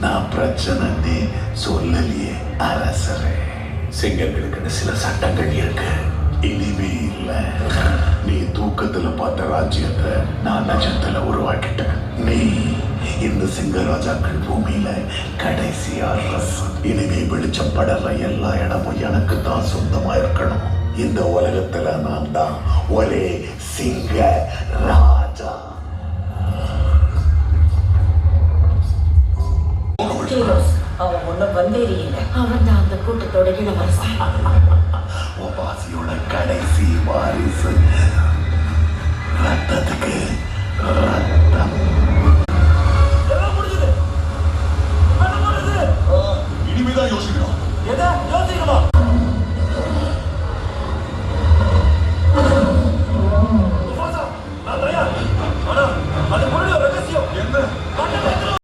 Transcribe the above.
நான் பிரச்சனை சொல்லலையே அரசரே. சிங்கங்களுக்கு சில சட்டங்கள் இருக்கு, இனிமே இல்லை. நீ தூக்கத்துல பார்த்த ராஜ்யத்தை நான் நஜத்துல உருவாக்கிட்டேன். நீ இந்த சிங்கராஜாக்கள் பூமியில கடைசி அரசு. இனிமே வெளிச்சம் படற எல்லா இடமும் எனக்கு தான் சொந்தமா இருக்கணும். இந்த உலகத்துல நான் தான் ஒரே சிங்க ராஜா. அவன் ஒன்னும் வந்தேறியில்லை. அவன் தான் அந்த கூட்டத்தோட இளவரசன். வாசியோட கடைசி வாரிசு. ரத்தத்துக்கு